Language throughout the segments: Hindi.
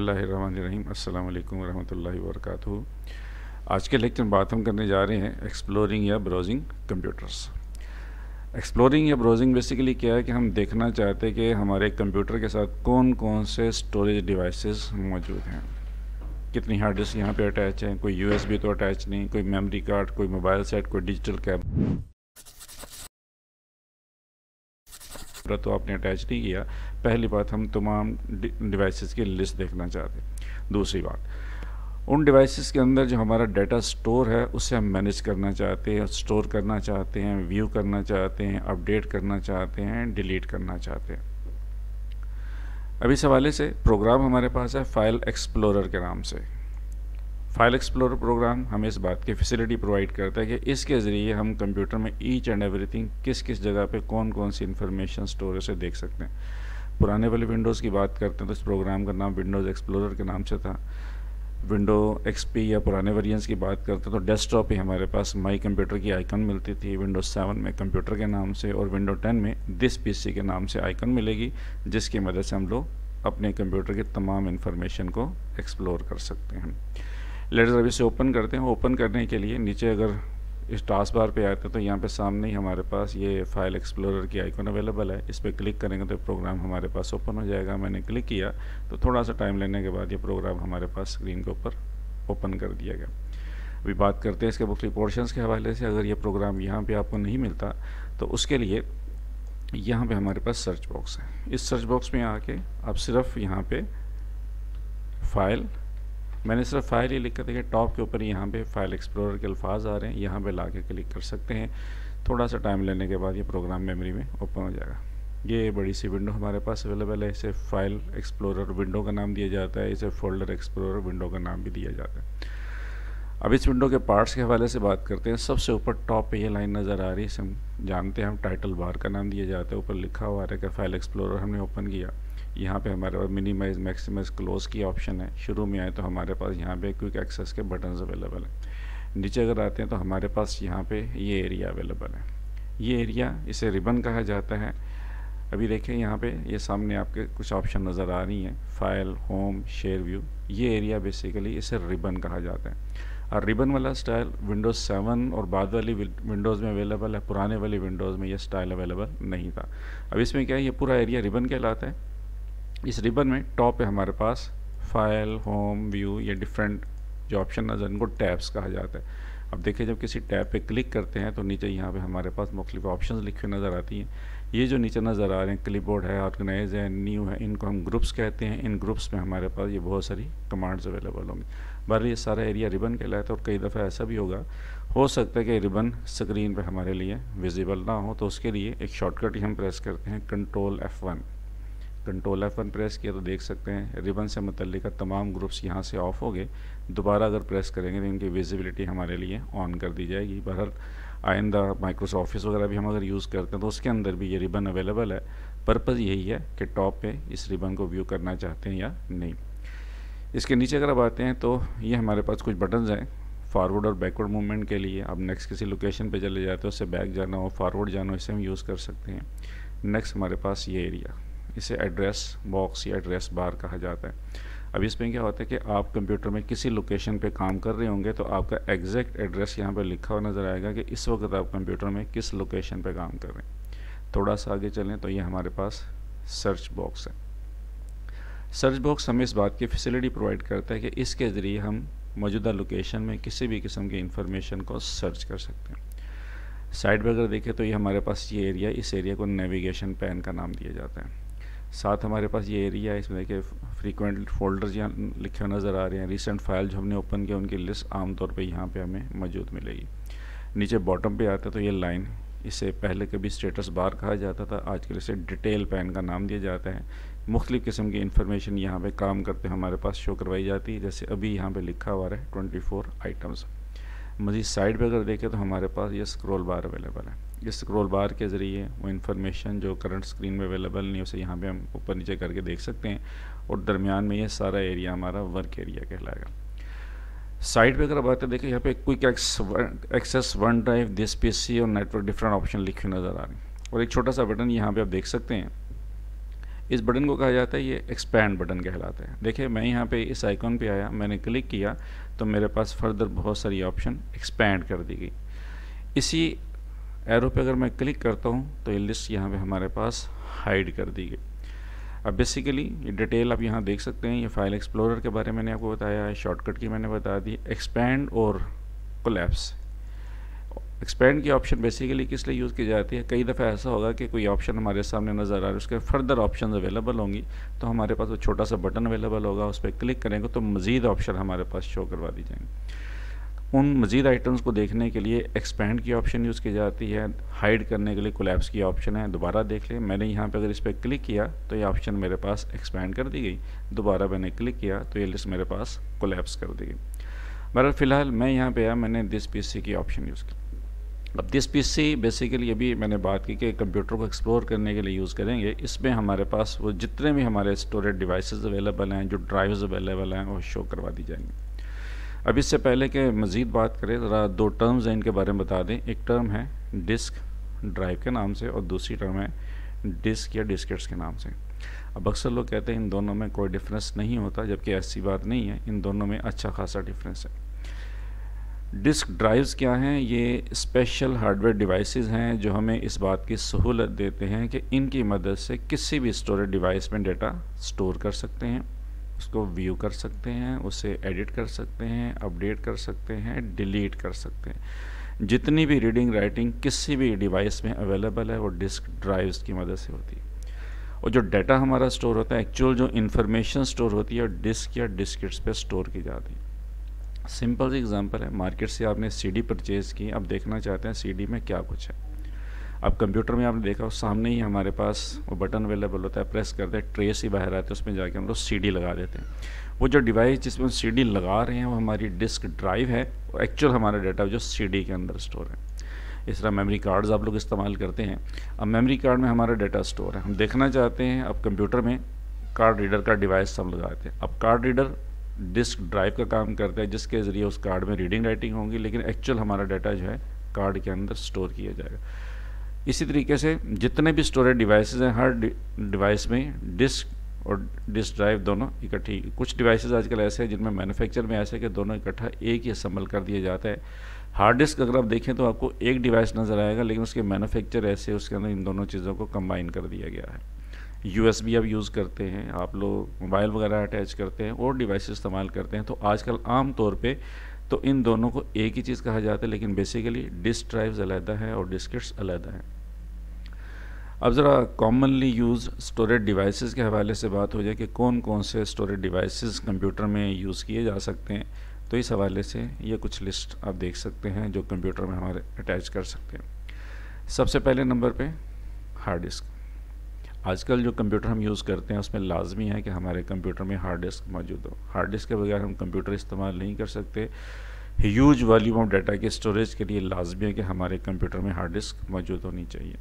बिस्मिल्लाहिर्रहमानिर्रहीम। अस्सलाम वालेकुम रहमतुल्लाहि व बरकातुहू। आज के लेक्चर में बात हम करने जा रहे हैं एक्सप्लोरिंग या ब्राउजिंग कंप्यूटर्स। एक्सप्लोरिंग या ब्राउजिंग बेसिकली क्या है कि हम देखना चाहते हैं कि हमारे कंप्यूटर के साथ कौन कौन से स्टोरेज डिवाइसेस मौजूद हैं, कितनी हार्ड डिस्क यहाँ पे अटैच है, कोई यूएसबी तो अटैच नहीं, कोई मेमोरी कार्ड, कोई मोबाइल सेट, कोई डिजिटल कैमरा तो आपने अटैच नहीं किया। पहली बात, हम तमाम डिवाइसेस की लिस्ट देखना चाहते हैं। दूसरी बात, उन डिवाइसेस के अंदर जो हमारा डाटा स्टोर है उसे हम मैनेज करना चाहते हैं, स्टोर करना चाहते हैं, व्यू करना चाहते हैं, अपडेट करना चाहते हैं, डिलीट करना चाहते हैं। अब इस हवाले से प्रोग्राम हमारे पास है फाइल एक्सप्लोरर के नाम से। फाइल एक्सप्लोरर प्रोग्राम हमें इस बात की फैसिलिटी प्रोवाइड करता है कि इसके ज़रिए हम कंप्यूटर में ईच एंड एवरीथिंग किस किस जगह पे कौन कौन सी इन्फॉर्मेशन स्टोर है उसे देख सकते हैं। पुराने वाले विंडोज़ की बात करते हैं तो इस प्रोग्राम का नाम विंडोज़ एक्सप्लोरर के नाम से था। विंडो एक्सपी या पुराने वेरिएंट्स की बात करते हैं तो डेस्कटॉप ही हमारे पास माई कंप्यूटर की आइकन मिलती थी। विंडोज़ 7 में कंप्यूटर के नाम से और विंडो 10 में दिस पीसी के नाम से आइकन मिलेगी, जिसकी मदद से हम लोग अपने कंप्यूटर की तमाम इन्फॉर्मेशन को एक्सप्लोर कर सकते हैं। लेट्स अभी से ओपन करते हैं। ओपन करने के लिए नीचे अगर इस टास्क बार पे आते हैं तो यहाँ पे सामने ही हमारे पास ये फाइल एक्सप्लोरर की आइकन अवेलेबल है। इस पर क्लिक करेंगे तो प्रोग्राम हमारे पास ओपन हो जाएगा। मैंने क्लिक किया तो थोड़ा सा टाइम लेने के बाद ये प्रोग्राम हमारे पास स्क्रीन के ऊपर ओपन कर दिया गया। अभी बात करते हैं इसके मुख्तलिफ पोर्शंस के हवाले से। अगर ये प्रोग्राम यहाँ पर आपको नहीं मिलता तो उसके लिए यहाँ पर हमारे पास सर्च बॉक्स है। इस सर्च बॉक्स में आके आप सिर्फ यहाँ पर फाइल, मैंने सिर्फ फाइल ही लिखा था कि टॉप के ऊपर यहाँ पे फाइल एक्सप्लोरर के अल्फाज आ रहे हैं, यहाँ पे लाके क्लिक कर सकते हैं। थोड़ा सा टाइम लेने के बाद ये प्रोग्राम मेमोरी में ओपन हो जाएगा। ये बड़ी सी विंडो हमारे पास अवेलेबल है। इसे फाइल एक्सप्लोरर विंडो का नाम दिया जाता है, इसे फोल्डर एक्सप्लोरर विंडो का नाम भी दिया जाता है। अब इस विंडो के पार्ट्स के हवाले से बात करते हैं। सबसे ऊपर टॉप पे ये लाइन नज़र आ रही है, इसे हम जानते हैं हम टाइटल बार का नाम दिया जाता है। ऊपर लिखा हुआ है कि फाइल एक्सप्लोरर हमने ओपन किया। यहाँ पे हमारे पास मिनिमाइज, मैक्सिमाइज, क्लोज की ऑप्शन है। शुरू में आए तो हमारे पास यहाँ पे क्विक एक्सेस के बटन्स अवेलेबल हैं। नीचे अगर आते हैं तो हमारे पास यहाँ पे ये एरिया अवेलेबल है। ये एरिया, इसे रिबन कहा जाता है। अभी देखें यहाँ पे ये सामने आपके कुछ ऑप्शन नज़र आ रही हैं, फाइल, होम, शेयर व्यू। ये एरिया बेसिकली इसे रिबन कहा जाता है। और रिबन वाला स्टाइल विंडोज़ 7 और बाद वाली विंडोज़ में अवेलेबल है। पुराने वाली विंडोज़ में ये स्टाइल अवेलेबल नहीं था। अब इसमें क्या है, ये पूरा एरिया रिबन कहलाता है। इस रिबन में टॉप पे हमारे पास फाइल, होम, व्यू, ये डिफरेंट जो ऑप्शन नज़र, इनको टैब्स कहा जाता है। अब देखिए जब किसी टैब पे क्लिक करते हैं तो नीचे यहाँ पे हमारे पास मुख्तलिफ ऑप्शंस लिखे हुए नज़र आती हैं। ये जो नीचे नज़र आ रहे हैं, क्लिपबोर्ड है, ऑर्गेनाइज है, न्यू है, इनको हम ग्रुप्स कहते हैं। इन ग्रुप्स में हमारे पास ये बहुत सारी कमांड्स अवेलेबल होंगी। बहरहाल ये सारा एरिया रिबन कहलाता है। और कई दफ़ा ऐसा भी हो सकता है कि रिबन स्क्रीन पर हमारे लिए विजिबल ना हो, तो उसके लिए एक शॉर्टकट ही हम प्रेस करते हैं, control F1। Control F1 press किया तो देख सकते हैं रिबन से मुतल्लिक तमाम ग्रुप्स यहाँ से ऑफ हो गए। दोबारा अगर प्रेस करेंगे तो इनकी विजिबिलिटी हमारे लिए ऑन कर दी जाएगी। बहरहाल आइंदा माइक्रोसॉफ्ट ऑफिस वगैरह भी हम अगर यूज़ करते हैं तो उसके अंदर भी ये रिबन अवेलेबल है। पर्पज़ यही है कि टॉप पे इस रिबन को व्यू करना चाहते हैं या नहीं। इसके नीचे अगर आप आते हैं तो ये हमारे पास कुछ बटन्स हैं फॉरवर्ड और बैकवर्ड मूवमेंट के लिए। अब नेक्स्ट किसी लोकेशन पे चले जाते हैं, उससे बैक जाना हो, फॉरवर्ड जाना हो, इसे हम यूज़ कर सकते हैं। नेक्स्ट हमारे पास ये एरिया, इसे एड्रेस बॉक्स या एड्रेस बार कहा जाता है। अब इसमें क्या होता है कि आप कंप्यूटर में किसी लोकेशन पे काम कर रहे होंगे तो आपका एग्जैक्ट एड्रेस यहाँ पे लिखा हुआ नज़र आएगा कि इस वक्त आप कंप्यूटर में किस लोकेशन पे काम कर रहे हैं। थोड़ा सा आगे चलें तो ये हमारे पास सर्च बॉक्स है। सर्च बॉक्स हमें इस बात की फैसिलिटी प्रोवाइड करता है कि इसके ज़रिए हम मौजूदा लोकेशन में किसी भी किस्म की इंफॉर्मेशन को सर्च कर सकते हैं। साइड पर अगर देखें तो ये हमारे पास ये एरिया, इस एरिया को नेविगेशन पैन का नाम दिया जाता है। साथ हमारे पास ये एरिया है, इसमें देखिए फ्रीक्वेंट फोल्डर्स यहाँ लिखे हुए नज़र आ रहे हैं। रिसेंट फाइल जो हमने ओपन किया उनकी लिस्ट आमतौर पे यहाँ पे हमें मौजूद मिलेगी। नीचे बॉटम पे आता है तो ये लाइन, इसे पहले कभी स्टेटस बार कहा जाता था, आजकल इसे डिटेल पैन का नाम दिया जाता है। मुख्तलिफ़ किस्म की इन्फॉर्मेशन यहाँ पे काम करते हमारे पास शो करवाई जाती है। जैसे अभी यहाँ पे लिखा हुआ है 24 आइटम्स। मज़ीद साइड पे अगर देखें तो हमारे पास ये स्क्रॉल बार अवेलेबल है। इस स्क्रॉल बार के ज़रिए वो इन्फॉर्मेशन जो करंट स्क्रीन में अवेलेबल नहीं, उसे यहाँ पे हम ऊपर नीचे करके देख सकते हैं। और दरमियान में ये सारा एरिया हमारा वर्क एरिया कहलाएगा। साइड पे अगर बात देखें, यहाँ पे quick access, one drive, this PC और नेटवर्क डिफरेंट ऑप्शन लिखे नज़र आ रहे हैं। और एक छोटा सा बटन यहाँ पे आप देख सकते हैं, इस बटन को कहा जाता है, ये एक्सपैंड बटन कहलाता है। देखिए मैं यहाँ पे इस आइकॉन पे आया, मैंने क्लिक किया तो मेरे पास फर्दर बहुत सारी ऑप्शन एक्सपैंड कर दी गई। इसी एरो पे अगर मैं क्लिक करता हूँ तो ये लिस्ट यहाँ पे हमारे पास हाइड कर दी गई। अब बेसिकली ये डिटेल आप यहाँ देख सकते हैं। ये फाइल एक्सप्लोरर के बारे में मैंने आपको बताया है, शॉर्टकट की मैंने बता दी, एक्सपैंड और कोलैप्स। एक्सपैंड की ऑप्शन बेसिकली किस लिए यूज़ की जाती है, कई दफ़ा ऐसा होगा कि कोई ऑप्शन हमारे सामने नज़र आ रहा है, उसके फर्दर ऑप्शन अवेलेबल होंगी, तो हमारे पास वो छोटा सा बटन अवेलेबल होगा, उस पर क्लिक करेंगे तो मज़ीद ऑप्शन हमारे पास शो करवा दी जाएंगे। उन मज़ीद आइटम्स को देखने के लिए एक्सपैंड की ऑप्शन यूज़ की जाती है, हाइड करने के लिए कोलैप्स की ऑप्शन है। दोबारा देख लें, मैंने यहाँ पर अगर इस पर क्लिक किया तो ये ऑप्शन मेरे पास एक्सपैंड कर दी गई, दोबारा मैंने क्लिक किया तो ये लिस्ट मेरे पास कोलैप्स कर दी गई। मगर फ़िलहाल मैं यहाँ पे आया, मैंने दिस पीसी की ऑप्शन यूज़ की। अब दिस पीसी बेसिकली अभी मैंने बात की कि कंप्यूटर को एक्सप्लोर करने के लिए यूज़ करेंगे। इसमें हमारे पास वो जितने भी हमारे स्टोरेज डिवाइसेस अवेलेबल हैं, जो ड्राइव्स अवेलेबल हैं, वो शो करवा दी जाएंगे। अब इससे पहले कि मज़ीद बात करें, ज़रा दो टर्म्स हैं, इनके बारे में बता दें। एक टर्म है डिस्क ड्राइव के नाम से और दूसरी टर्म है डिस्क या डिस्केट्स के नाम से। अब अक्सर लोग कहते हैं इन दोनों में कोई डिफरेंस नहीं होता, जबकि ऐसी बात नहीं है, इन दोनों में अच्छा खासा डिफरेंस है। डिस्क ड्राइव्स क्या हैं, ये स्पेशल हार्डवेयर डिवाइसेस हैं जो हमें इस बात की सहूलत देते हैं कि इनकी मदद से किसी भी स्टोरेज डिवाइस में डेटा स्टोर कर सकते हैं, उसको व्यू कर सकते हैं, उसे एडिट कर सकते हैं, अपडेट कर सकते हैं, डिलीट कर सकते हैं। जितनी भी रीडिंग राइटिंग किसी भी डिवाइस में अवेलेबल है वो डिस्क ड्राइव्स की मदद से होती है। और जो डाटा हमारा स्टोर होता है, एक्चुअल जो इन्फॉर्मेशन स्टोर होती है, डिस्क या डिस्केट्स पे स्टोर की जाती है। सिंपल सी एग्जांपल है, मार्केट से आपने सीडी परचेज़ की, अब देखना चाहते हैं सीडी में क्या कुछ है। अब कंप्यूटर में आपने देखा सामने ही हमारे पास वो बटन अवेलेबल होता है, प्रेस करते हैं, ट्रेस ही बाहर आते हैं, उसमें जाके हम लोग सीडी लगा देते हैं। वो जो डिवाइस जिसमें सीडी लगा रहे हैं वो हमारी डिस्क ड्राइव है, और एक्चुअल हमारा डाटा जो सीडी के अंदर स्टोर है। इस तरह मेमोरी कार्ड्स आप लोग इस्तेमाल करते हैं। अब मेमोरी कार्ड में हमारा डाटा स्टोर है, हम देखना चाहते हैं, अब कंप्यूटर में कार्ड रीडर का डिवाइस हम लगाते हैं। अब कार्ड रीडर डिस्क ड्राइव का काम करता है, जिसके ज़रिए उस कार्ड में रीडिंग राइटिंग होंगी, लेकिन एक्चुअल हमारा डाटा जो है कार्ड के अंदर स्टोर किया जाएगा। इसी तरीके से जितने भी स्टोरेज डिवाइसेस हैं, हर डिवाइस में डिस्क और डिस्क ड्राइव दोनों इकट्ठी। कुछ डिवाइसेस आजकल ऐसे हैं जिनमें मैन्युफैक्चर में ऐसे कि दोनों इकट्ठा एक ही असम्बल कर दिया जाता है। हार्ड डिस्क अगर आप देखें तो आपको एक डिवाइस नज़र आएगा, लेकिन उसके मैन्युफैक्चर ऐसे, उसके अंदर इन दोनों चीज़ों को कंबाइन कर दिया गया है। USB आप यूज़ करते हैं, आप लोग मोबाइल वगैरह अटैच करते हैं और डिवाइस इस्तेमाल करते हैं, तो आजकल आम तौर पे तो इन दोनों को एक ही चीज़ कहा जाता है, लेकिन बेसिकली डिस्क ड्राइव्स अलग है और डिस्केट्स अलग हैं। अब ज़रा कॉमनली यूज़ स्टोरेज डिवाइसेस के हवाले से बात हो जाए कि कौन कौन से स्टोरेज डिवाइसेस कंप्यूटर में यूज़ किए जा सकते हैं, तो इस हवाले से ये कुछ लिस्ट आप देख सकते हैं जो कंप्यूटर में हमारे अटैच कर सकते हैं। सबसे पहले नंबर पे हार्ड डिस्क। आजकल जो कंप्यूटर हम यूज़ करते हैं उसमें लाजमी है कि हमारे कंप्यूटर में हार्ड डिस्क मौजूद हो। हार्ड डिस्क के बगैर हम कंप्यूटर इस्तेमाल नहीं कर सकते। ह्यूज वॉल्यूम ऑफ डाटा के स्टोरेज के लिए लाजमी है कि हमारे कंप्यूटर में हार्ड डिस्क मौजूद होनी चाहिए।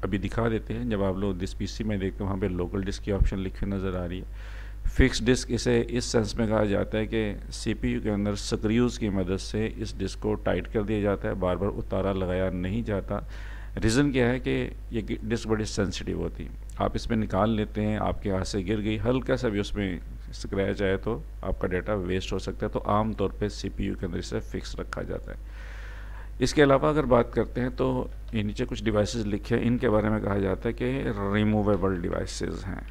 अभी दिखा देते हैं, जब आप लोग दिस पीसी में देखते हो वहाँ पे लोकल डिस्क की ऑप्शन लिखी नज़र आ रही है। फिक्स डिस्क इसे इस सेंस में कहा जाता है कि सीपीयू के अंदर स्क्रूज़ की मदद से इस डिस्क को टाइट कर दिया जाता है, बार बार उतारा लगाया नहीं जाता। रीज़न क्या है कि ये डिस्क बड़ी सेंसिटिव होती है, आप इसमें निकाल लेते हैं, आपके हाथ से गिर गई, हल्का सा भी उसमें स्क्रैच आए तो आपका डाटा वेस्ट हो सकता है। तो आम तौर पे सीपीयू के अंदर इसे फिक्स रखा जाता है। इसके अलावा अगर बात करते हैं तो ये नीचे कुछ डिवाइसेस लिखे हैं, इनके बारे में कहा जाता है कि रिमूवेबल डिवाइसेस हैं,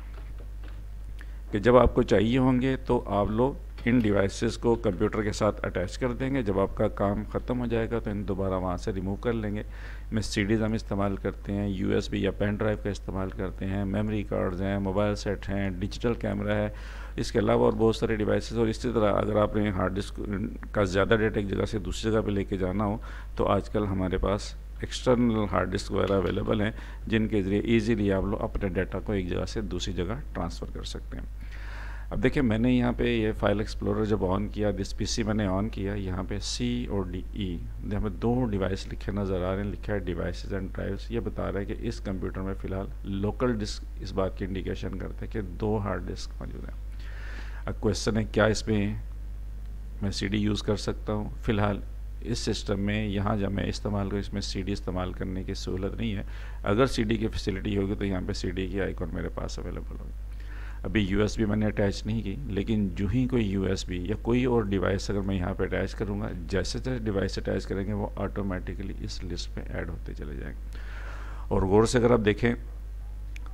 कि जब आपको चाहिए होंगे तो आप लोग इन डिवाइसेस को कंप्यूटर के साथ अटैच कर देंगे, जब आपका काम ख़त्म हो जाएगा तो इन दोबारा वहाँ से रिमूव कर लेंगे। में सीडीज़ हम इस्तेमाल करते हैं, USB या पेन ड्राइव का इस्तेमाल करते हैं, मेमोरी कार्ड्स हैं, मोबाइल सेट हैं, डिजिटल कैमरा है, इसके अलावा और बहुत सारे डिवाइसेस। और इसी तरह अगर आपने हार्ड डिस्क का ज़्यादा डाटा एक जगह से दूसरी जगह पर लेके जाना हो तो आजकल हमारे पास एक्सटर्नल हार्ड डिस्क वगैरह अवेलेबल हैं, जिनके ज़रिए ईज़िली आप लोग अपने डाटा को एक जगह से दूसरी जगह ट्रांसफ़र कर सकते हैं। अब देखिए मैंने यहाँ पे ये फाइल एक्सप्लोरर जब ऑन किया, दिस पीसी मैंने ऑन किया, यहाँ पे C और D E यहाँ पे दो डिवाइस लिखे नज़र आ रहे हैं, लिखा है डिवाइसेस एंड ड्राइव्स। ये बता रहा है कि इस कंप्यूटर में फ़िलहाल लोकल डिस्क इस बात की इंडिकेशन करते हैं कि 2 हार्ड डिस्क मौजूद हैं। अब क्वेश्चन है क्या इसमें मैं CD यूज़ कर सकता हूँ? फ़िलहाल इस सिस्टम में यहाँ जब मैं इस्तेमाल करूँ, इसमें CD इस्तेमाल करने की सहूलत नहीं है। अगर CD की फैसिलिटी होगी तो यहाँ पे CD की आइकॉन मेरे पास अवेलेबल होगी। अभी USB मैंने अटैच नहीं की, लेकिन जो ही कोई USB या कोई और डिवाइस अगर मैं यहाँ पे अटैच करूँगा, जैसे जैसे डिवाइस अटैच करेंगे वो ऑटोमेटिकली इस लिस्ट में ऐड होते चले जाएंगे। और गौर से अगर आप देखें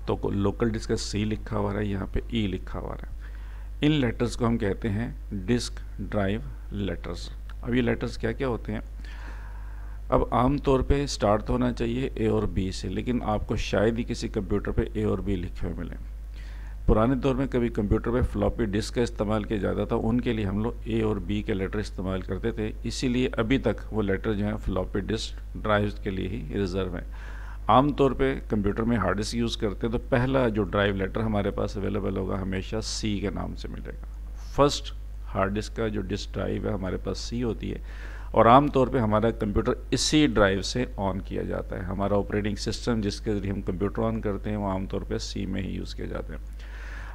तो लोकल डिस्क का C लिखा हुआ है, यहाँ पे E लिखा हुआ है। इन लेटर्स को हम कहते हैं डिस्क ड्राइव लेटर्स। अब ये लेटर्स क्या क्या होते हैं? अब आम तौर पे स्टार्ट होना चाहिए A और B से, लेकिन आपको शायद ही किसी कंप्यूटर पे A और B लिखे हुए मिले। पुराने दौर में कभी कंप्यूटर पे फ्लॉपी डिस्क का इस्तेमाल किया जाता था, उनके लिए हम लोग A और B के लेटर इस्तेमाल करते थे, इसीलिए अभी तक वो लेटर जो है फ्लॉपी डिस्क ड्राइव के लिए ही रिजर्व है। आम तौर पे कंप्यूटर में हार्ड डिस्क यूज़ करते हैं तो पहला जो ड्राइव लेटर हमारे पास अवेलेबल होगा हमेशा C के नाम से मिलेगा। फर्स्ट हार्ड डिस्क का जो डिस्क ड्राइव है हमारे पास C होती है, और आम तौर पे हमारा कंप्यूटर इसी ड्राइव से ऑन किया जाता है। हमारा ऑपरेटिंग सिस्टम जिसके ज़रिए हम कंप्यूटर ऑन करते हैं वो आमतौर पे C में ही यूज़ किए जाते हैं।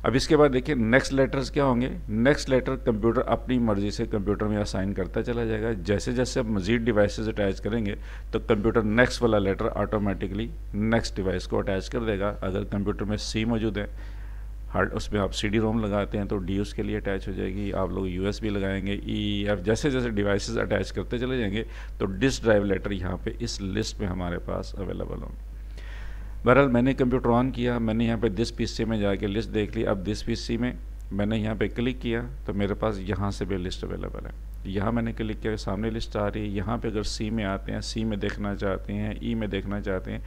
अब इसके बाद देखिए नेक्स्ट लेटर्स क्या होंगे। नेक्स्ट लेटर कंप्यूटर अपनी मर्ज़ी से कंप्यूटर में असाइन करता चला जाएगा। जैसे जैसे आप मज़ीद डिवाइसेस अटैच करेंगे तो कंप्यूटर नेक्स्ट वाला लेटर ऑटोमेटिकली नेक्स्ट डिवाइस को अटैच कर देगा। अगर कंप्यूटर में C मौजूद है, हार्ड उसमें आप CD रोम लगाते हैं तो D उसके लिए अटैच हो जाएगी। आप लोग USB लगाएंगे, E, F, जैसे जैसे डिवाइसेस अटैच करते चले जाएंगे तो डिस्क ड्राइव लेटर यहाँ पे इस लिस्ट में हमारे पास अवेलेबल होंगे। बहरहाल मैंने कंप्यूटर ऑन किया, मैंने यहाँ पे दिस PC में जाके लिस्ट देख ली। अब दिस PC में मैंने यहाँ पे क्लिक किया तो मेरे पास यहाँ से भी लिस्ट अवेलेबल है। यहाँ मैंने क्लिक किया, सामने लिस्ट आ रही है। यहाँ पे अगर C में आते हैं, C में देखना चाहते हैं, E में देखना चाहते हैं,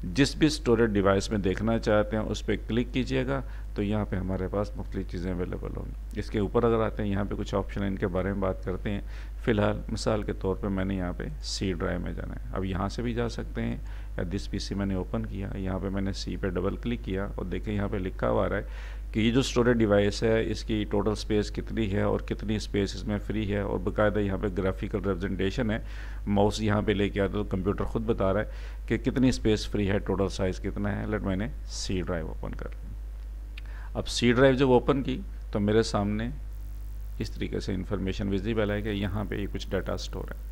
जिस भी स्टोरेज डिवाइस में देखना चाहते हैं उस पर क्लिक कीजिएगा तो यहाँ पे हमारे पास मुख्तलिफ चीज़ें अवेलेबल होंगी। इसके ऊपर अगर आते हैं यहाँ पे कुछ ऑप्शन है, इनके बारे में बात करते हैं। फ़िलहाल मिसाल के तौर पे मैंने यहाँ पे C ड्राइव में जाना है। अब यहाँ से भी जा सकते हैं, या दिस PC मैंने ओपन किया, यहाँ पे मैंने C पे डबल क्लिक किया और देखें यहाँ पे लिखा हुआ आ रहा है कि ये जो स्टोरेज डिवाइस है इसकी टोटल स्पेस कितनी है और कितनी स्पेस इसमें फ्री है, और बाकायदा यहाँ पे ग्राफिकल रिप्रेजेंटेशन है। माउस यहाँ पे लेके आता तो कंप्यूटर खुद बता रहा है कि कितनी स्पेस फ्री है, टोटल साइज़ कितना है। लेट मैंने C ड्राइव ओपन कर ली। अब C ड्राइव जब ओपन की तो मेरे सामने इस तरीके से इंफॉर्मेशन विजिबल है कि यहाँ पे कुछ डाटा स्टोर है।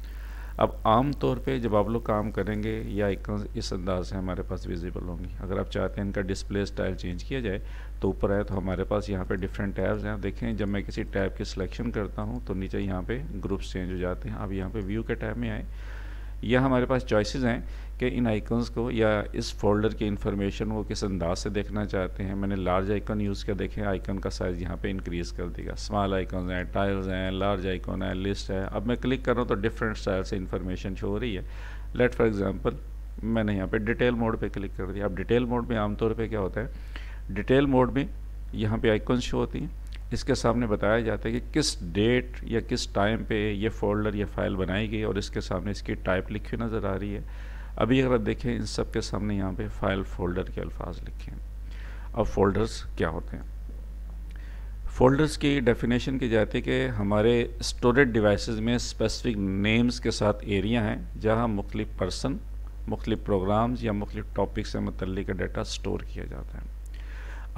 अब आम तौर पे जब आप लोग काम करेंगे ये आइकन इस अंदाज से हमारे पास विजिबल होंगी। अगर आप चाहते हैं इनका डिस्प्ले स्टाइल चेंज किया जाए तो ऊपर आए तो हमारे पास यहाँ पे डिफरेंट टैब्स हैं। देखें जब मैं किसी टैब की सिलेक्शन करता हूँ तो नीचे यहाँ पे ग्रुप्स चेंज हो जाते हैं। अब यहाँ पे व्यू के टैब में आए, यह हमारे पास चॉइसेस हैं कि इन आइकन्स को या इस फोल्डर की इन्फॉर्मेशन को किस अंदाज से देखना चाहते हैं। मैंने लार्ज आइकन यूज़ किया, देखें आइकन का साइज़ यहाँ पे इंक्रीज़ कर देगा। स्मॉल आइकन हैं, टाइल्स हैं, लार्ज आइकन है, लिस्ट है। अब मैं क्लिक कर रहा हूँ तो डिफरेंट स्टाइल से इन्फॉर्मेशन शो हो रही है। लेट फॉर एग्जांपल मैंने यहाँ पे डिटेल मोड पे क्लिक कर दिया। अब डिटेल मोड में आमतौर पे क्या होता है, डिटेल मोड में यहाँ पे आइकन शो होती हैं, इसके सामने बताया जाता है कि किस डेट या किस टाइम पे ये फ़ोल्डर या फाइल बनाई गई और इसके सामने इसकी टाइप लिखी नज़र आ रही है। अभी अगर आप देखें इन सब के सामने यहाँ पे फाइल फोल्डर के अल्फाज लिखे हैं। अब फोल्डर्स क्या होते हैं? फोल्डर्स की डेफिनेशन की जाती है कि हमारे स्टोरेज डिवाइसेस में स्पेसिफिक नेम्स के साथ एरिया हैं जहाँ मुख्तलिफ पर्सन, मुख्तलिफ प्रोग्राम्स या मुख्तलिफ टॉपिक से मुतल्लिक डाटा स्टोर किया जाता है।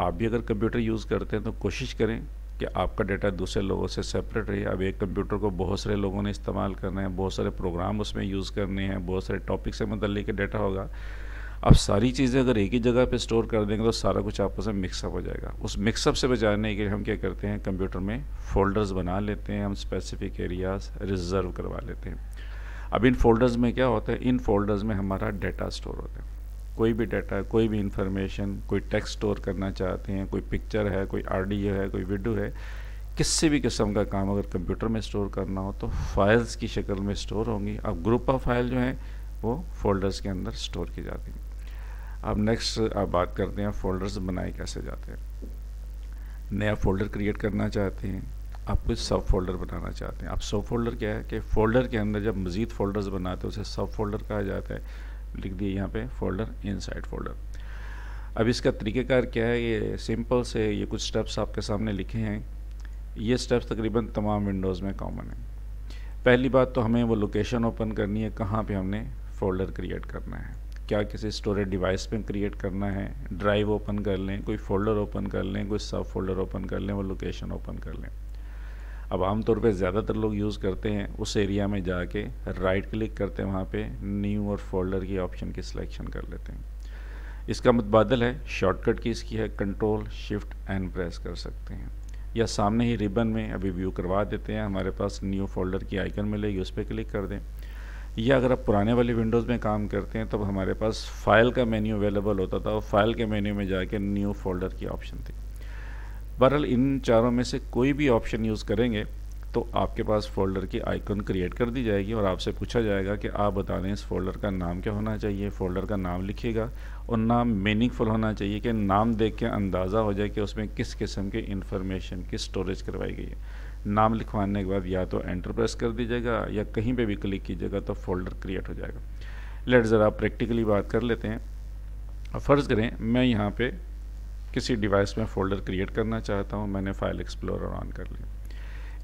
आप भी अगर कंप्यूटर यूज़ करते हैं तो कोशिश करें कि आपका डाटा दूसरे लोगों से सेपरेट रहे। अब एक कंप्यूटर को बहुत सारे लोगों ने इस्तेमाल करना है, बहुत सारे प्रोग्राम उसमें यूज़ करने हैं, बहुत सारे टॉपिक से मुतल्लिक डाटा होगा। अब सारी चीज़ें अगर एक ही जगह पे स्टोर कर देंगे तो सारा कुछ आपस में मिक्सअप हो जाएगा। उस मिक्सअप से बचाने के लिए हम क्या करते हैं, कंप्यूटर में फ़ोल्डर्स बना लेते हैं, हम स्पेसिफिक एरियाज रिजर्व करवा लेते हैं। अब इन फोल्डर्स में क्या होता है, इन फोल्डर्स में हमारा डाटा स्टोर होता है। कोई भी डाटा, कोई भी इंफॉर्मेशन, कोई टेक्स्ट स्टोर करना चाहते हैं, कोई पिक्चर है, कोई ऑडियो है, कोई वीडियो है, किसी भी किस्म का काम अगर कंप्यूटर में स्टोर करना हो तो फाइल्स की शक्ल में स्टोर होंगी। अब ग्रुप ऑफ फाइल जो हैं वो फोल्डर्स के अंदर स्टोर की जाती हैं। अब नेक्स्ट आप बात करते हैं फोल्डर्स बनाए कैसे जाते हैं। नया फोल्डर क्रिएट करना चाहते हैं, आप कुछ सब फोल्डर बनाना चाहते हैं। अब सब फोल्डर क्या है कि फ़ोल्डर के अंदर जब मज़ीद फ़ोल्डर्स बनाते हैं उसे सब फोल्डर कहा जाता है। लिख दिए यहाँ पे फोल्डर इनसाइड फोल्डर। अब इसका तरीक़ेकार क्या है, ये सिंपल से ये कुछ स्टेप्स आपके सामने लिखे हैं। ये स्टेप्स तकरीबन तमाम विंडोज़ में कॉमन है। पहली बात तो हमें वो लोकेशन ओपन करनी है कहाँ पे हमने फ़ोल्डर क्रिएट करना है। क्या किसी स्टोरेज डिवाइस पे क्रिएट करना है, ड्राइव ओपन कर लें, कोई फ़ोल्डर ओपन कर लें, कोई सब फोल्डर ओपन कर लें, वो लोकेशन ओपन कर लें। अब आमतौर पे ज़्यादातर लोग यूज़ करते हैं उस एरिया में जाके राइट क्लिक करते हैं, वहाँ पे न्यू और फोल्डर की ऑप्शन की सिलेक्शन कर लेते हैं। इसका मुतबादल है, शॉर्टकट की इसकी है कंट्रोल शिफ्ट एन प्रेस कर सकते हैं, या सामने ही रिबन में अभी व्यू करवा देते हैं, हमारे पास न्यू फोल्डर की आइकन मिलेगी, उस पर क्लिक कर दें। या अगर आप पुराने वाले विंडोज़ में काम करते हैं तब हमारे पास फाइल का मेन्यू अवेलेबल होता था और फाइल के मेन्यू में जाके न्यू फोल्डर की ऑप्शन थी। बहरहाल इन चारों में से कोई भी ऑप्शन यूज़ करेंगे तो आपके पास फोल्डर की आइकन क्रिएट कर दी जाएगी और आपसे पूछा जाएगा कि आप बता दें इस फोल्डर का नाम क्या होना चाहिए। फोल्डर का नाम लिखिएगा और नाम मीनिंगफुल होना चाहिए कि नाम देख के अंदाज़ा हो जाए कि उसमें किस किस्म की इंफॉर्मेशन की स्टोरेज करवाई गई है। नाम लिखवाने के बाद या तो एंटर प्रेस कर दीजिएगा या कहीं पे भी क्लिक कीजिएगा तो फोल्डर क्रिएट हो जाएगा। लेट ज़रा प्रैक्टिकली बात कर लेते हैं। फ़र्ज़ करें मैं यहाँ पे किसी डिवाइस में फ़ोल्डर क्रिएट करना चाहता हूँ, मैंने फाइल एक्सप्लोरर ऑन कर लिया।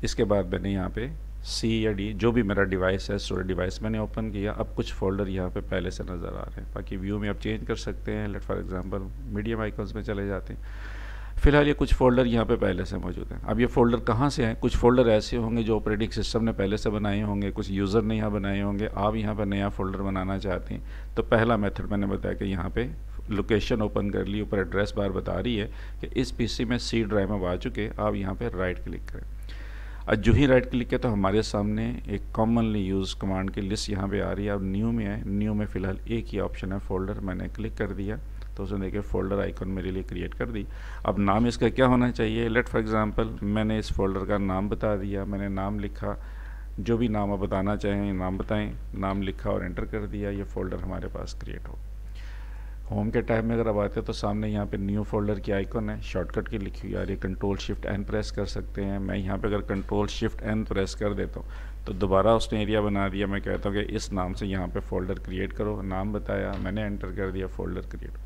इसके बाद मैंने यहाँ पे C या D जो भी मेरा डिवाइस है स्टोरेज डिवाइस मैंने ओपन किया। अब कुछ फ़ोल्डर यहाँ पे पहले से नज़र आ रहे हैं, बाकी व्यू में आप चेंज कर सकते हैं। Let for example medium icons में चले जाते हैं। फ़िलहाल ये कुछ फ़ोल्डर यहाँ पे पहले से मौजूद हैं। अब ये फ़ोल्डर कहाँ से हैं? कुछ फ़ोल्डर ऐसे होंगे जो ऑपरेटिंग सिस्टम ने पहले से बनाए होंगे, कुछ यूज़र ने यहाँ बनाए होंगे। आप यहाँ पर नया फ़ोल्डर बनाना चाहते हैं तो पहला मेथड मैंने बताया कि यहाँ पे लोकेशन ओपन कर ली, ऊपर एड्रेस बार बता रही है कि इस पीसी में C ड्राइव में आ चुके। आप यहाँ पे राइट क्लिक करें। अब जो ही राइट क्लिक किया तो हमारे सामने एक कॉमनली यूज़ कमांड की लिस्ट यहाँ पे आ रही है। अब न्यू में है, न्यू में फ़िलहाल एक ही ऑप्शन है फोल्डर, मैंने क्लिक कर दिया तो उसने देखिए फोल्डर आइकन मेरे लिए क्रिएट कर दी। अब नाम इसका क्या होना चाहिए? लेट फॉर एग्जांपल मैंने इस फोल्डर का नाम बता दिया, मैंने नाम लिखा, जो भी नाम आप बताना चाहें नाम बताएं, नाम लिखा और एंटर कर दिया। ये फोल्डर हमारे पास क्रिएट हो। होम के टाइप में अगर आप आते हैं तो सामने यहाँ पे न्यू फोल्डर की आइकन है, शॉर्टकट की लिखी हुई आ रही है, कंट्रोल शिफ्ट एन प्रेस कर सकते हैं। मैं यहाँ पे अगर कंट्रोल शिफ्ट एन प्रेस कर देता हूँ तो दोबारा उसने एरिया बना दिया। मैं कहता हूँ कि इस नाम से यहाँ पे फोल्डर क्रिएट करो, नाम बताया, मैंने एंटर कर दिया, फोल्डर क्रिएट।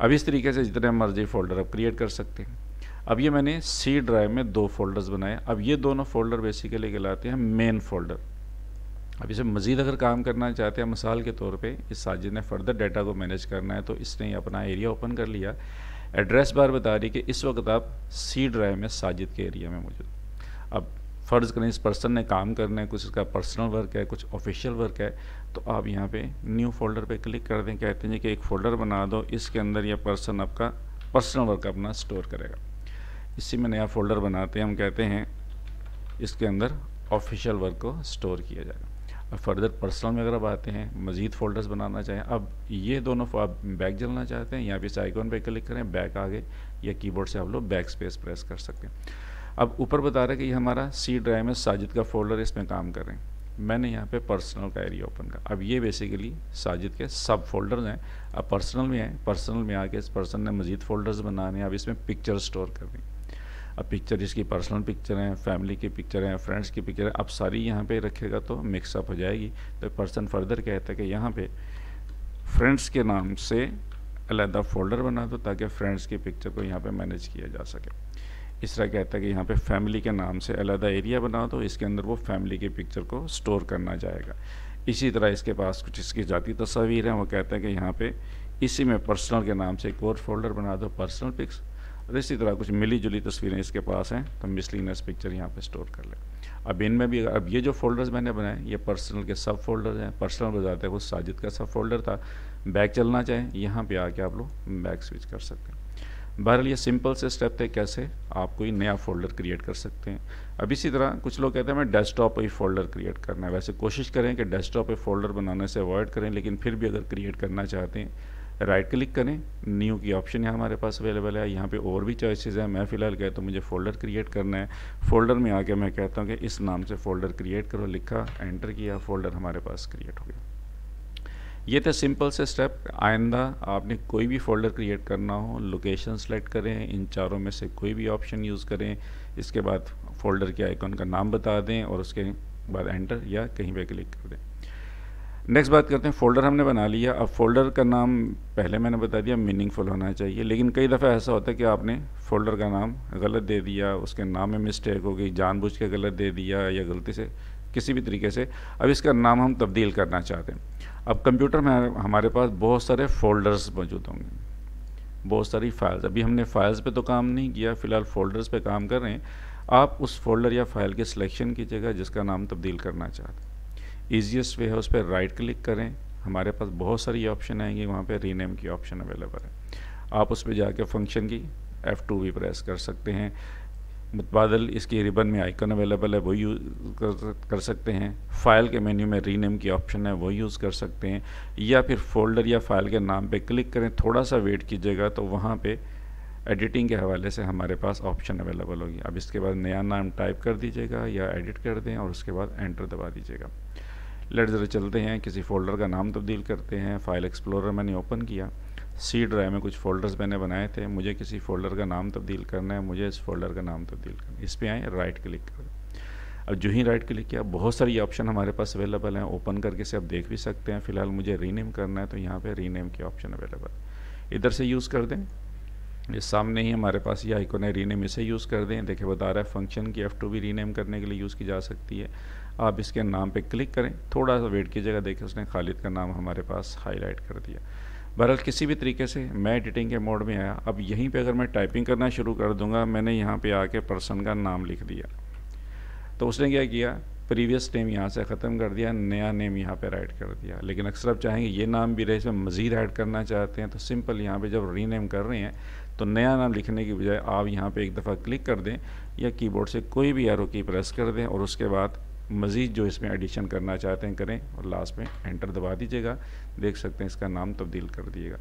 अब इस तरीके से जितने मर्जी फोल्डर आप क्रिएट कर सकते हैं। अब ये मैंने C ड्राइव में 2 फोल्डर्स बनाए। अब ये दोनों फोल्डर बेसिकली कहलाते हैं मेन फोल्डर। अब इसे मज़ीद अगर काम करना चाहते हैं, मिसाल के तौर पे इस साजिद ने फर्दर डाटा को मैनेज करना है तो इसने अपना एरिया ओपन कर लिया। एड्रेस बार बता रही कि इस वक्त आप C ड्राइव में साजिद के एरिया में मौजूद। अब फ़र्ज़ करें इस पर्सन ने काम करना है, कुछ इसका पर्सनल वर्क है, कुछ ऑफिशियल वर्क है, तो आप यहाँ पे न्यू फोल्डर पे क्लिक कर दें। कहते हैं कि एक फ़ोल्डर बना दो, इसके अंदर यह पर्सन आपका पर्सनल वर्क अपना स्टोर करेगा। इसी में नया फ़ोल्डर बनाते हैं, हम कहते हैं इसके अंदर ऑफिशियल वर्क को स्टोर किया जाएगा। अब फर्दर पर्सनल में अगर आप आते हैं, मज़ीद फ़ोल्डर्स बनाना चाहें, अब ये दोनों आप बैक चलना चाहते हैं, यहाँ पे इस आइकॉन पे क्लिक करें, बैक आगे, या कीबोर्ड से आप लोग बैक स्पेस प्रेस कर सकते हैं। अब ऊपर बता रहा है कि ये हमारा C ड्राइव में साजिद का फोल्डर, इसमें काम कर रहे हैं। मैंने यहाँ पे पर्सनल का एरिया ओपन कर। अब ये बेसिकली साजिद के सब फोल्डर्स हैं। अब पर्सनल में आए, पर्सनल में आके इस पर्सन ने मज़ीद फ़ोल्डर्स बनाने हैं। अब इसमें पिक्चर स्टोर करनी। अब पिक्चर इसकी पर्सनल पिक्चर हैं, फैमिली की पिक्चर हैं, फ्रेंड्स की पिक्चर है, अब सारी यहाँ पे रखेगा तो मिक्सअप हो जाएगी। तो पर्सन फर्दर कहता है कि यहाँ पे फ्रेंड्स के नाम से अलहदा फ़ोल्डर बना दो ताकि फ्रेंड्स की पिक्चर को यहाँ पे मैनेज किया जा सके। इस तरह कहता है कि यहाँ पे फैमिली के नाम से अलहदा एरिया बना दो, इसके अंदर वो फैमिली की पिक्चर को स्टोर करना जाएगा। इसी तरह इसके पास कुछ इसकी ज़ाती तस्वीर हैं, वो कहता है कि यहाँ पे इसी में पर्सनल के नाम से एक और फोल्डर बना दो, पर्सनल पिक्स। और इसी तरह कुछ मिली जुली तस्वीरें इसके पास हैं तो मिसलिनियस पिक्चर यहाँ पे स्टोर कर लें। अब इनमें भी अब ये जो फोल्डर्स मैंने बनाए ये पर्सनल के सब फोल्डर्स हैं। पर्सनल बताते हैं वो साजिद का सब फोल्डर था। बैक चलना चाहें, यहाँ पे आके आप लोग बैक स्विच कर सकते हैं। बहरहाल ये सिंपल से स्टेप थे कैसे आप कोई नया फ़ोल्डर क्रिएट कर सकते हैं। अब इसी तरह कुछ लोग कहते हैं मैं डेस्कटॉप पे ही फ़ोल्डर क्रिएट करना है। वैसे कोशिश करें कि डेस्कटॉप पे फ़ोल्डर बनाने से अवॉइड करें, लेकिन फिर भी अगर क्रिएट करना चाहते हैं राइट क्लिक करें, न्यू की ऑप्शन यहाँ हमारे पास अवेलेबल है। यहाँ पे और भी चॉइसेस हैं। मैं फ़िलहाल कहता हूँ मुझे फ़ोल्डर क्रिएट करना है। फ़ोल्डर में आके मैं कहता हूँ कि इस नाम से फ़ोल्डर क्रिएट करो, लिखा, एंटर किया, फ़ोल्डर हमारे पास क्रिएट हो गया। ये थे सिंपल से स्टेप। आइंदा आपने कोई भी फ़ोल्डर क्रिएट करना हो, लोकेशन सेलेक्ट करें, इन चारों में से कोई भी ऑप्शन यूज़ करें, इसके बाद फ़ोल्डर के आइकन का नाम बता दें और उसके बाद एंटर या कहीं पे क्लिक कर दें। नेक्स्ट बात करते हैं, फ़ोल्डर हमने बना लिया। अब फ़ोल्डर का नाम पहले मैंने बता दिया मीनिंगफुल होना चाहिए, लेकिन कई दफ़ा ऐसा होता है कि आपने फ़ोल्डर का नाम गलत दे दिया, उसके नाम में मिस्टेक हो गई, जानबूझ के गलत दे दिया या गलती से किसी भी तरीके से। अब इसका नाम हम तब्दील करना चाहते हैं। अब कंप्यूटर में हमारे पास बहुत सारे फ़ोल्डर्स मौजूद होंगे, बहुत सारी फाइल्स। अभी हमने फाइल्स पे तो काम नहीं किया, फ़िलहाल फ़ोल्डर्स पे काम कर रहे हैं। आप उस फोल्डर या फाइल के सिलेक्शन कीजिएगा जिसका नाम तब्दील करना चाहते हैं। ईजीएस्ट वे है उस पर राइट क्लिक करें, हमारे पास बहुत सारी ऑप्शन आएंगी, वहाँ पे रीनेम की ऑप्शन अवेलेबल है। आप उस पर जाके फंक्शन की F2 भी प्रेस कर सकते हैं। मुतबादल इसकी रिबन में आइकन अवेलेबल है, वो यूज़ कर सकते हैं। फाइल के मेन्यू में रीनेम की ऑप्शन है, वो यूज़ कर सकते हैं। या फिर फोल्डर या फाइल के नाम पे क्लिक करें, थोड़ा सा वेट कीजिएगा तो वहाँ पे एडिटिंग के हवाले से हमारे पास ऑप्शन अवेलेबल होगी। अब इसके बाद नया नाम टाइप कर दीजिएगा या एडिट कर दें और उसके बाद एंटर दबा दीजिएगा। लेट्स जरा चलते हैं, किसी फ़ोल्डर का नाम तब्दील करते हैं। फाइल एक्सप्लोरर मैंने ओपन किया, सी ड्राइव में कुछ फ़ोल्डर्स मैंने बनाए थे, मुझे किसी फ़ोल्डर का नाम तब्दील करना है, मुझे इस फोल्डर का नाम तब्दील करना है। इस पर आए, राइट क्लिक करें। अब जो ही राइट क्लिक किया, बहुत सारी ऑप्शन हमारे पास अवेलेबल हैं, ओपन करके से आप देख भी सकते हैं। फ़िलहाल मुझे रीनेम करना है तो यहाँ पे रीनेम की ऑप्शन अवेलेबल, इधर से यूज़ कर दें। ये सामने ही हमारे पास ये आइकन है, रीनेम, इसे यूज़ कर दें। देखिए बता रहा है फंक्शन की F2 भी रीनेम करने के लिए यूज़ की जा सकती है। आप इसके नाम पे क्लिक करें, थोड़ा सा वेट कीजिएगा, देखिए उसने खालिद का नाम हमारे पास हाईलाइट कर दिया। बहरहाल किसी भी तरीके से मैं एडिटिंग के मोड में आया। अब यहीं पे अगर मैं टाइपिंग करना शुरू कर दूंगा, मैंने यहाँ पे आके पर्सन का नाम लिख दिया तो उसने क्या किया, प्रीवियस नेम यहाँ से ख़त्म कर दिया, नया नेम यहाँ पे राइट कर दिया। लेकिन अक्सर आप चाहेंगे ये नाम भी रहे, इसमें मज़ीद ऐड करना चाहते हैं तो सिंपल यहाँ पे जब रीनेम कर रहे हैं तो नया नाम लिखने की बजाय आप यहाँ पे एक दफ़ा क्लिक कर दें या कीबोर्ड से कोई भी एरो की प्रेस कर दें और उसके बाद मज़ीद जो इसमें एडिशन करना चाहते हैं करें और लास्ट में एंटर दबा दीजिएगा। देख सकते हैं इसका नाम तब्दील कर दिएगा।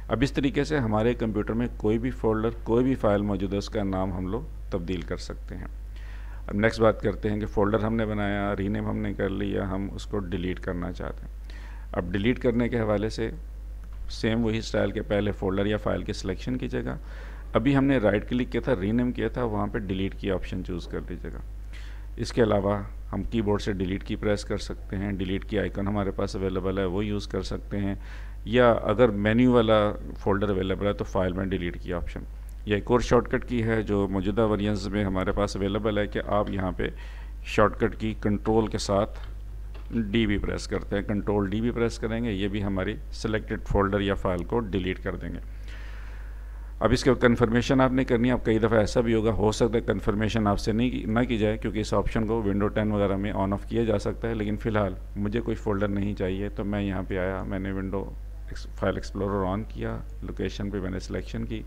अब इस तरीके से हमारे कंप्यूटर में कोई भी फोल्डर, कोई भी फाइल मौजूद है, उसका नाम हम लोग तब्दील कर सकते हैं। अब नेक्स्ट बात करते हैं कि फ़ोल्डर हमने बनाया, रीनेम हमने कर लिया, हम उसको डिलीट करना चाहते हैं। अब डिलीट करने के हवाले से सेम वही स्टाइल के पहले फ़ोल्डर या फाइल की सिलेक्शन कीजिएगा। अभी हमने राइट क्लिक किया था, रीनेम किया था, वहाँ पे डिलीट की ऑप्शन चूज़ कर दीजिएगा। इसके अलावा हम कीबोर्ड से डिलीट की प्रेस कर सकते हैं, डिलीट की आइकन हमारे पास अवेलेबल है, वो यूज़ कर सकते हैं। या अगर मेन्यू वाला फ़ोल्डर अवेलेबल है तो फाइल में डिलीट की ऑप्शन, या एक और शॉर्टकट की है जो मौजूदा वेरिएंट्स में हमारे पास अवेलेबल है कि आप यहाँ पे शॉर्टकट की कंट्रोल के साथ डी भी प्रेस करते हैं, कंट्रोल डी भी प्रेस करेंगे, ये भी हमारी सिलेक्टेड फ़ोल्डर या फाइल को डिलीट कर देंगे। अब इसके कंफर्मेशन आपने करनी है। अब कई दफ़ा ऐसा भी होगा, हो सकता है कंफर्मेशन आपसे ना की जाए क्योंकि इस ऑप्शन को विंडो 10 वगैरह में ऑन ऑफ किया जा सकता है। लेकिन फ़िलहाल मुझे कोई फ़ोल्डर नहीं चाहिए तो मैं यहाँ पे आया, मैंने विंडो फाइल एक्सप्लोरर ऑन किया, लोकेशन पे मैंने सिलेक्शन की,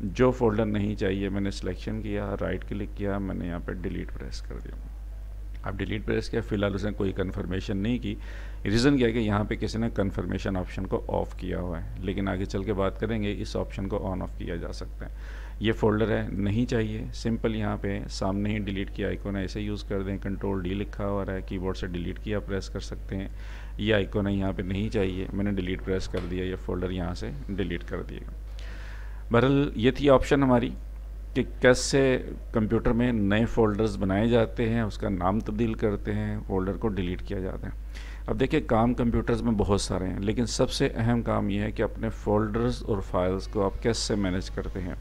जो फ़ोल्डर नहीं चाहिए मैंने सिलेक्शन किया, राइट क्लिक किया, मैंने यहाँ पे डिलीट प्रेस कर दिया। अब डिलीट प्रेस किया, फ़िलहाल उसने कोई कन्फर्मेशन नहीं की। रीज़न क्या है कि यहाँ पे किसी ने कन्फर्मेशन ऑप्शन को ऑफ़ किया हुआ है, लेकिन आगे चल के बात करेंगे इस ऑप्शन को ऑन ऑफ किया जा सकता है। ये फ़ोल्डर है, नहीं चाहिए, सिंपल यहाँ पे सामने ही डिलीट की आइकन है, ऐसे यूज़ कर दें, कंट्रोल डी लिखा हुआ है, कीबोर्ड से डिलीट किया प्रेस कर सकते हैं। ये आइकन है, यहाँ पे नहीं चाहिए, मैंने डिलीट प्रेस कर दिया, ये फ़ोल्डर यहाँ से डिलीट कर दिएगा। बहरहाल ये थी ऑप्शन हमारी कि कैसे कंप्यूटर में नए फ़ोल्डर्स बनाए जाते हैं, उसका नाम तब्दील करते हैं, फ़ोल्डर को डिलीट किया जाता है। अब देखिए काम कंप्यूटर्स में बहुत सारे हैं, लेकिन सबसे अहम काम यह है कि अपने फ़ोल्डर्स और फाइल्स को आप कैसे मैनेज करते हैं।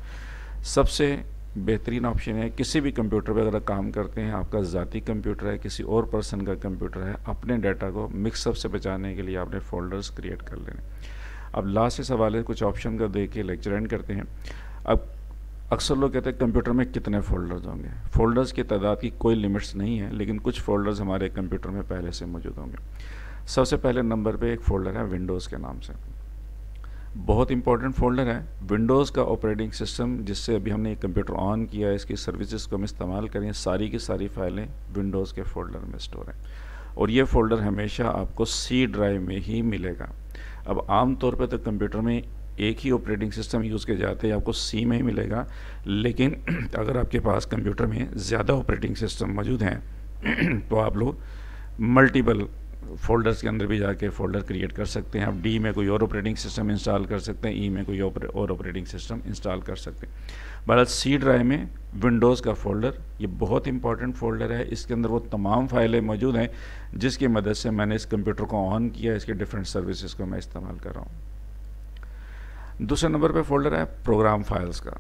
सबसे बेहतरीन ऑप्शन है, किसी भी कंप्यूटर पर अगर काम करते हैं, आपका ज़ाती कंप्यूटर है, किसी और पर्सन का कंप्यूटर है, अपने डाटा को मिक्सअप से बचाने के लिए आपने फ़ोल्डर्स क्रिएट कर लेने। अब लास्ट इस हवाले कुछ ऑप्शन का देख के लेक्चर एंड करते हैं। अब अक्सर लोग कहते हैं कंप्यूटर में कितने फ़ोल्डर्स होंगे। फ़ोल्डर्स की तादाद की कोई लिमिट्स नहीं है, लेकिन कुछ फ़ोल्डर्स हमारे कंप्यूटर में पहले से मौजूद होंगे। सबसे पहले नंबर पे एक फ़ोल्डर है विंडोज़ के नाम से, बहुत इंपॉर्टेंट फ़ोल्डर है। विंडोज़ का ऑपरेटिंग सिस्टम जिससे अभी हमने ये कंप्यूटर ऑन किया है, इसकी सर्विसेज को हम इस्तेमाल करें, सारी की सारी फाइलें विंडोज़ के फ़ोल्डर में स्टोर हैं और ये फ़ोल्डर हमेशा आपको सी ड्राइव में ही मिलेगा। अब आम तौर पे तो कंप्यूटर में एक ही ऑपरेटिंग सिस्टम यूज़ किए जाते हैं, आपको सी में ही मिलेगा। लेकिन अगर आपके पास कंप्यूटर में ज़्यादा ऑपरेटिंग सिस्टम मौजूद हैं तो आप लोग मल्टीपल फ़ोल्डर्स के अंदर भी जाके फ़ोल्डर क्रिएट कर सकते हैं। आप डी में कोई और ऑपरेटिंग सिस्टम इंस्टॉल कर सकते हैं, ई में कोई और ऑपरेटिंग सिस्टम इंस्टॉल कर सकते हैं। बहरहाल सी ड्राइव में विंडोज़ का फ़ोल्डर ये बहुत इंपॉर्टेंट फ़ोल्डर है। इसके अंदर वो तमाम फाइलें मौजूद हैं जिसकी मदद से मैंने इस कंप्यूटर को ऑन किया, इसके डिफरेंट सर्विसेज को मैं इस्तेमाल कर रहा हूँ। दूसरे नंबर पे फ़ोल्डर है प्रोग्राम फाइल्स का।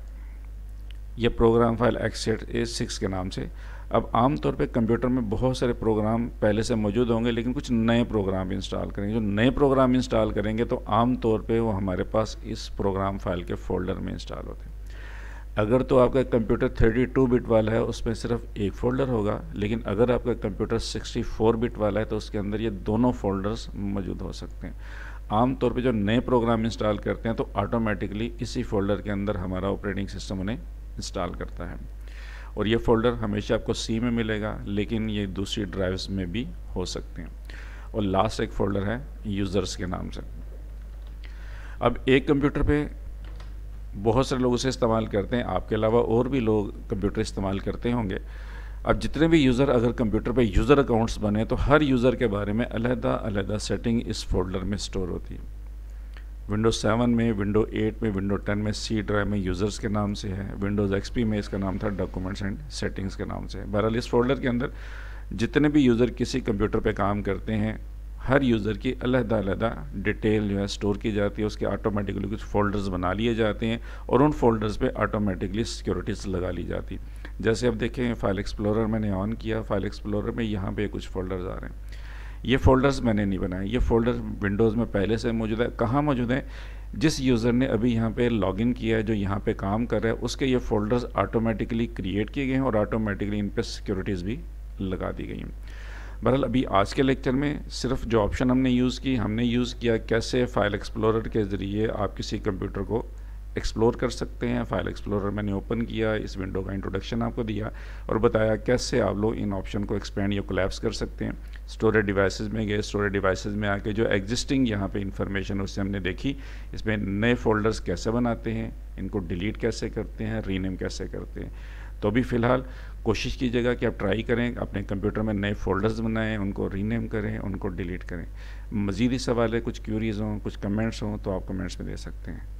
यह प्रोग्राम फाइल x86 के नाम से। अब आम तौर पे कंप्यूटर में बहुत सारे प्रोग्राम पहले से मौजूद होंगे, लेकिन कुछ नए प्रोग्राम इंस्टॉल करेंगे। जो नए प्रोग्राम इंस्टॉल करेंगे तो आम तौर पे वो हमारे पास इस प्रोग्राम फाइल के फ़ोल्डर में इंस्टॉल होते हैं। अगर तो आपका कंप्यूटर 32 बिट वाला है उसमें सिर्फ एक फ़ोल्डर होगा, लेकिन अगर आपका कंप्यूटर 64 बिट वाला है तो उसके अंदर ये दोनों फ़ोल्डर्स मौजूद हो सकते हैं। आमतौर पे जो नए प्रोग्राम इंस्टॉल करते हैं तो ऑटोमेटिकली इसी फ़ोल्डर के अंदर हमारा ऑपरेटिंग सिस्टम उन्हें इंस्टॉल करता है, और ये फ़ोल्डर हमेशा आपको सी में मिलेगा, लेकिन ये दूसरी ड्राइव्स में भी हो सकते हैं। और लास्ट एक फ़ोल्डर है यूज़र्स के नाम से। अब एक कंप्यूटर पे बहुत सारे लोग उसे इस्तेमाल करते हैं, आपके अलावा और भी लोग कंप्यूटर इस्तेमाल करते होंगे। अब जितने भी यूज़र अगर कंप्यूटर पे यूज़र अकाउंट्स बने तो हर यूज़र के बारे में अलग-अलग सेटिंग इस फोल्डर में स्टोर होती है। विंडोज़ 7 में, विंडो 8 में, विंडो 10 में सी ड्राइव में यूज़र्स के नाम से है, विंडोज़ एक्सपी में इसका नाम था डॉक्यूमेंट्स एंड सेटिंग्स के नाम से है। बहरहाल इस फोल्डर के अंदर जितने भी यूज़र किसी कंप्यूटर पे काम करते हैं, हर यूज़र की अलग डिटेल जो है स्टोर की जाती है, उसके ऑटोमेटिकली कुछ फ़ोल्डर्स बना लिए जाते हैं और उन फोल्डर्स पे ऑटोमेटिकली सिक्योरिटीज़ लगा ली जाती है। जैसे अब देखें फाइल एक्सप्लोरर मैंने ऑन किया, फाइल एक्सप्लोरर में यहाँ पे कुछ फ़ोल्डर्स आ रहे हैं। ये फ़ोल्डर्स मैंने नहीं बनाए, ये फ़ोल्डर विंडोज़ में पहले से मौजूद है। कहाँ मौजूद है? जिस यूज़र ने अभी यहाँ पे लॉगिन किया है, जो यहाँ पे काम कर रहा है, उसके ये फ़ोल्डर्स ऑटोमेटिकली क्रिएट किए गए हैं और ऑटोमेटिकली इन पर सिक्योरिटीज़ भी लगा दी गई हैं। बहरहाल अभी आज के लेक्चर में सिर्फ जो ऑप्शन हमने यूज़ किया कैसे फाइल एक्सप्लोरर के ज़रिए आप किसी कंप्यूटर को एक्सप्लोर कर सकते हैं। फाइल एक्सप्लोरर मैंने ओपन किया, इस विंडो का इंट्रोडक्शन आपको दिया और बताया कैसे आप लोग इन ऑप्शन को एक्सपेंड या कोलैप्स कर सकते हैं। स्टोरेज डिवाइसेस में गए, स्टोरेज डिवाइसेस में आके जो एग्जिस्टिंग यहाँ पे इंफॉर्मेशन उससे हमने देखी, इसमें नए फोल्डर्स कैसे बनाते हैं, इनको डिलीट कैसे करते हैं, रीनेम कैसे करते हैं। तो अभी फ़िलहाल कोशिश कीजिएगा कि आप ट्राई करें, अपने कंप्यूटर में नए फ़ोल्डर्स बनाएं, उनको रीनेम करें, उनको डिलीट करें। मज़ीद ही सवाल है, कुछ क्यूरीज़ हों, कुछ कमेंट्स हों तो आप कमेंट्स में दे सकते हैं।